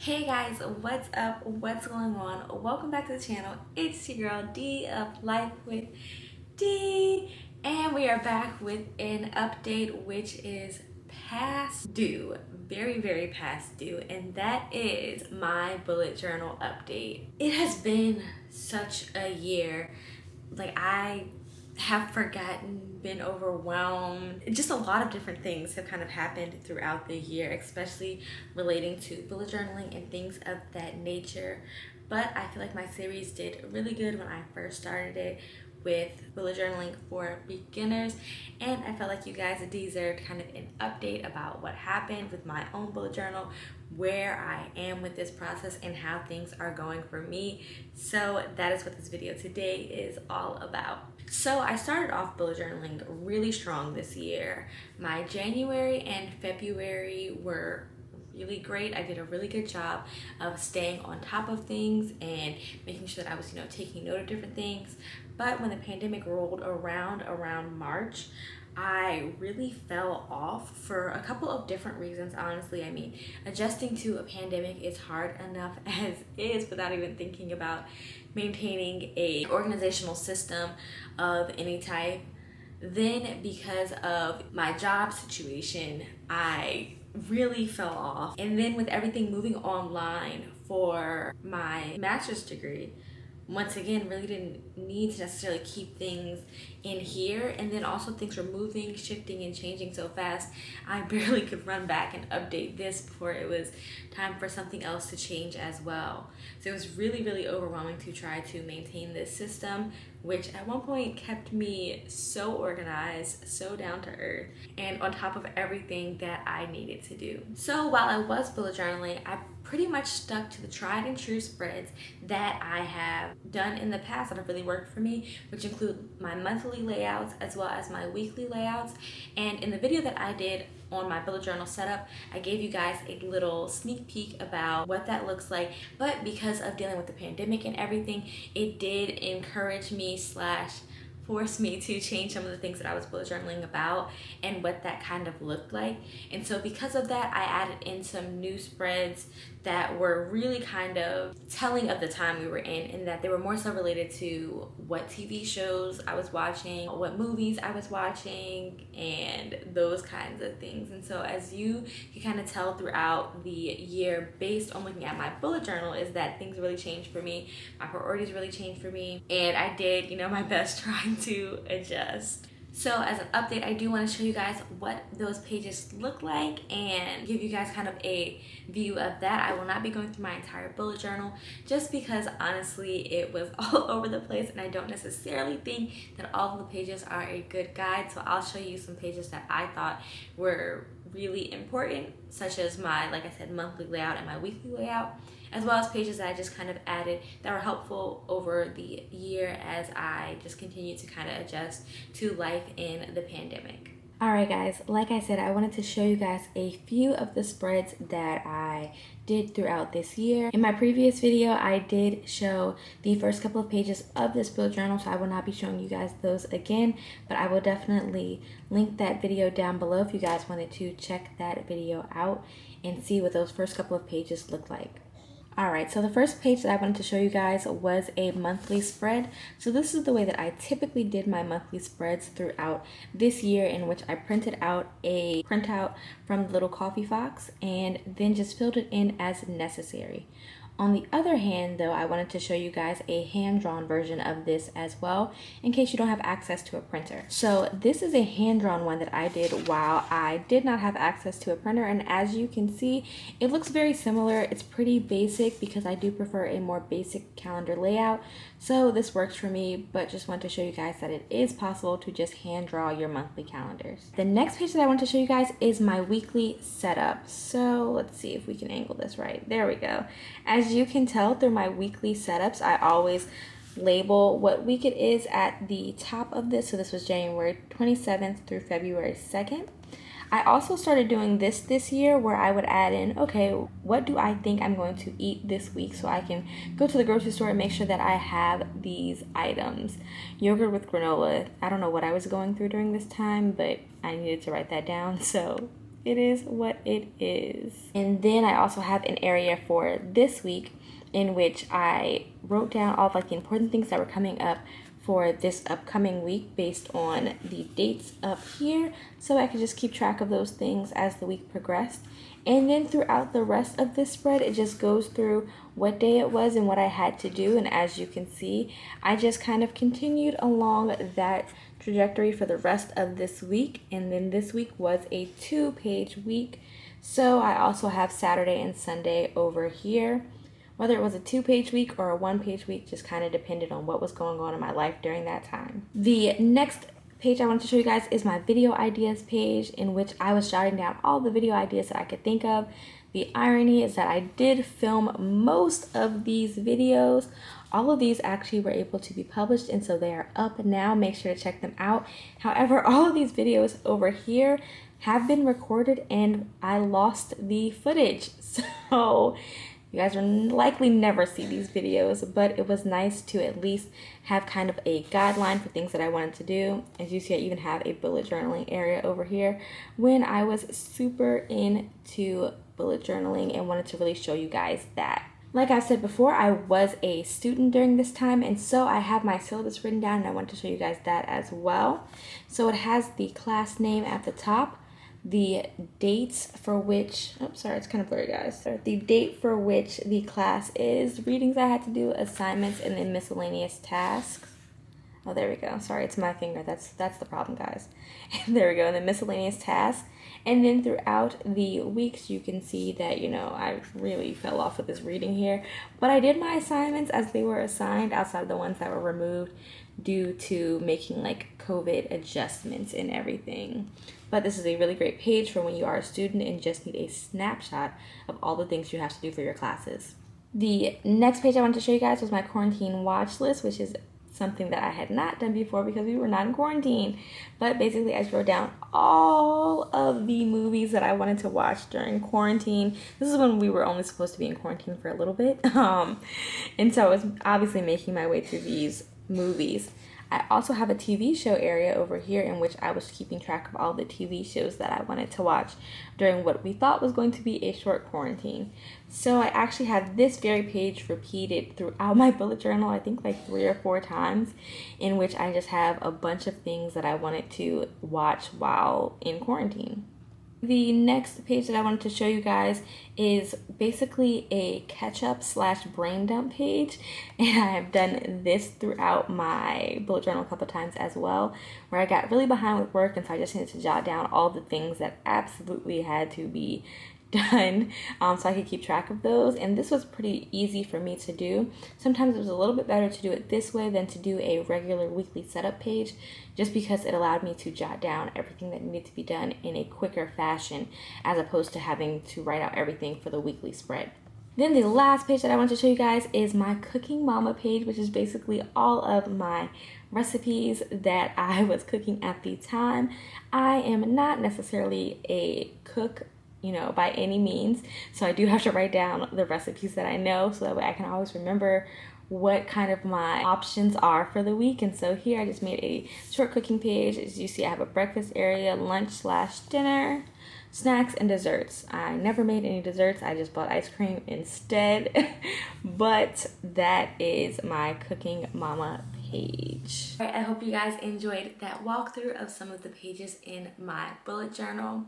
Hey guys, what's up? What's going on? Welcome back to the channel. It's your girl D of Life with D, and we are back with an update which is past due, very past due, and that is my bullet journal update. It has been such a year. I have forgotten, been overwhelmed. Just a lot of different things have kind of happened throughout the year, especially relating to bullet journaling and things of that nature. But I feel like my series did really good when I first started it with bullet journaling for beginners, and I felt like you guys deserved kind of an update about what happened with my own bullet journal, where I am with this process, and how things are going for me. So that is what this video today is all about. So I started off bullet journaling really strong this year. My January and February were really great. I did a really good job of staying on top of things and making sure that I was, taking note of different things. But when the pandemic rolled around March, I really fell off for a couple of different reasons, honestly. I mean, adjusting to a pandemic is hard enough as is without even thinking about maintaining a organizational system of any type. Then because of my job situation, I really fell off. And then with everything moving online for my master's degree, once again, really didn't need to necessarily keep things in here. And then also things were moving, shifting, and changing so fast, I barely could run back and update this before it was time for something else to change as well. So it was really overwhelming to try to maintain this system, which at one point kept me so organized, so down to earth, and on top of everything that I needed to do. So while I was bullet journaling, I pretty much stuck to the tried and true spreads that I have done in the past that have really worked for me, which include my monthly layouts as well as my weekly layouts. And in the video that I did on my bullet journal setup, I gave you guys a little sneak peek about what that looks like. But because of dealing with the pandemic and everything, it did encourage me slash forced me to change some of the things that I was bullet journaling about and what that kind of looked like. And so because of that, I added in some new spreads that were really kind of telling of the time we were in that they were more so related to what TV shows I was watching, what movies I was watching, and those kinds of things. And so as you can kind of tell throughout the year, based on looking at my bullet journal, is that things really changed for me. My priorities really changed for me, and I did, my best trying to adjust. So as an update, I do want to show you guys what those pages look like and give you guys kind of a view of that. I will not be going through my entire bullet journal just because honestly it was all over the place, and I don't necessarily think that all of the pages are a good guide. So I'll show you some pages that I thought were really important, such as my, like I said, monthly layout and my weekly layout, as well as pages that I just kind of added that were helpful over the year as I just continued to kind of adjust to life in the pandemic. Alright guys, like I said, I wanted to show you guys a few of the spreads that I did throughout this year. In my previous video, I did show the first couple of pages of this bullet journal, so I will not be showing you guys those again, but I will definitely link that video down below if you guys wanted to check that video out and see what those first couple of pages look like. Alright, so the first page that I wanted to show you guys was a monthly spread. So this is the way that I typically did my monthly spreads throughout this year, in which I printed out a printout from the little coffee fox and then just filled it in as necessary. On the other hand, though, I wanted to show you guys a hand-drawn version of this as well, in case you don't have access to a printer. So this is a hand-drawn one that I did while I did not have access to a printer, and as you can see, it looks very similar. It's pretty basic because I do prefer a more basic calendar layout, so this works for me, but just want to show you guys that it is possible to just hand-draw your monthly calendars. The next page that I want to show you guys is my weekly setup. So let's see if we can angle this right. There we go. As you can tell through my weekly setups, I always label what week it is at the top of this. So this was January 27th through February 2nd. I also started doing this year where I would add in, okay, what do I think I'm going to eat this week, so I can go to the grocery store and make sure that I have these items. Yogurt with granola. I don't know what I was going through during this time, but I needed to write that down, so it is what it is. And then I also have an area for this week in which I wrote down all of like the important things that were coming up for this upcoming week based on the dates up here, so I could just keep track of those things as the week progressed. And then throughout the rest of this spread, it just goes through what day it was and what I had to do. And as you can see, I just kind of continued along that trajectory for the rest of this week. And then this week was a 2-page week, so I also have Saturday and Sunday over here. Whether it was a 2-page week or a 1-page week just kind of depended on what was going on in my life during that time. The next page I wanted to show you guys is my video ideas page, in which I was jotting down all the video ideas that I could think of. The irony is that I did film most of these videos. All of these actually were able to be published, and so they are up now. Make sure to check them out. However, all of these videos over here have been recorded and I lost the footage. So you guys will likely never see these videos, but it was nice to at least have kind of a guideline for things that I wanted to do. As you see, I even have a bullet journaling area over here when I was super into bullet journaling and wanted to really show you guys that. Like I said before, I was a student during this time, and so I have my syllabus written down and I want to show you guys that as well. So it has the class name at the top, the dates for which, oops, sorry, it's kind of blurry, guys. The date for which the class is, readings I had to do, assignments, and then miscellaneous tasks. Oh, there we go. Sorry, it's my finger. That's the problem, guys. There we go. And then miscellaneous tasks. And then throughout the weeks, you can see that, I really fell off with this reading here. But I did my assignments as they were assigned, outside of the ones that were removed due to making like COVID adjustments and everything. But this is a really great page for when you are a student and just need a snapshot of all the things you have to do for your classes. The next page I wanted to show you guys was my quarantine watch list, which is something that I had not done before because we were not in quarantine. But basically, I just wrote down all of the movies that I wanted to watch during quarantine. This is when we were only supposed to be in quarantine for a little bit. And so I was obviously making my way through these movies. I also have a TV show area over here in which I was keeping track of all the TV shows that I wanted to watch during what we thought was going to be a short quarantine. So I actually have this very page repeated throughout my bullet journal, I think like 3 or 4 times, in which I just have a bunch of things that I wanted to watch while in quarantine. The next page that I wanted to show you guys is basically a catch-up / brain dump page, and I have done this throughout my bullet journal a couple times as well, where I got really behind with work, and so I just needed to jot down all the things that absolutely had to be done so I could keep track of those. And this was pretty easy for me to do. Sometimes it was a little bit better to do it this way than to do a regular weekly setup page, just because it allowed me to jot down everything that needed to be done in a quicker fashion as opposed to having to write out everything for the weekly spread. Then the last page that I want to show you guys is my Cooking Mama page, which is basically all of my recipes that I was cooking at the time. I am not necessarily a cook, by any means. So I do have to write down the recipes that I know so that way I can always remember what kind of my options are for the week. And so here I just made a short cooking page. As you see, I have a breakfast area, lunch / dinner, snacks, and desserts. I never made any desserts. I just bought ice cream instead. But that is my Cooking Mama page. All right, I hope you guys enjoyed that walkthrough of some of the pages in my bullet journal.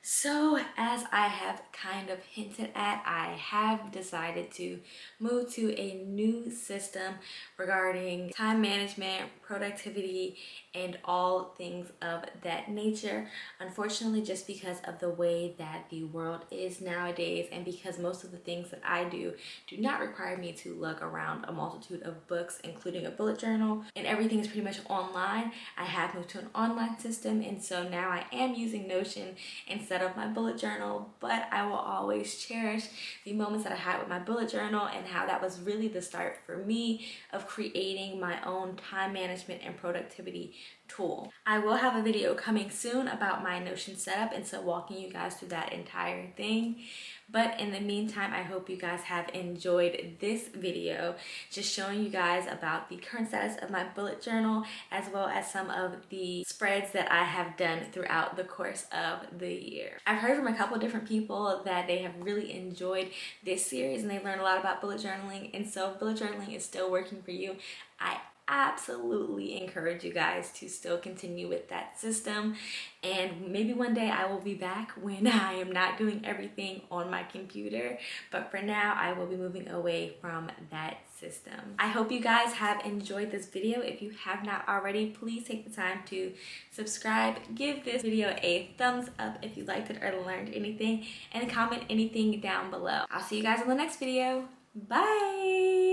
So, as I have kind of hinted at, I have decided to move to a new system regarding time management, productivity, and all things of that nature. Unfortunately, just because of the way that the world is nowadays, and because most of the things that I do not require me to lug around a multitude of books, including a bullet journal, and everything is pretty much online, I have moved to an online system, and so now I am using Notion instead of my bullet journal. But I will always cherish the moments that I had with my bullet journal and how that was really the start for me of creating my own time management and productivity tool. I will have a video coming soon about my Notion setup, and so walking you guys through that entire thing. But in the meantime, I hope you guys have enjoyed this video, just showing you guys about the current status of my bullet journal, as well as some of the spreads that I have done throughout the course of the year. I've heard from a couple different people that they have really enjoyed this series and they learned a lot about bullet journaling, and so if bullet journaling is still working for you, I absolutely encourage you guys to still continue with that system. And maybe one day I will be back when I am not doing everything on my computer, but for now I will be moving away from that system. I hope you guys have enjoyed this video. If you have not already, please take the time to subscribe, give this video a thumbs up if you liked it or learned anything, and comment anything down below. I'll see you guys in the next video. Bye.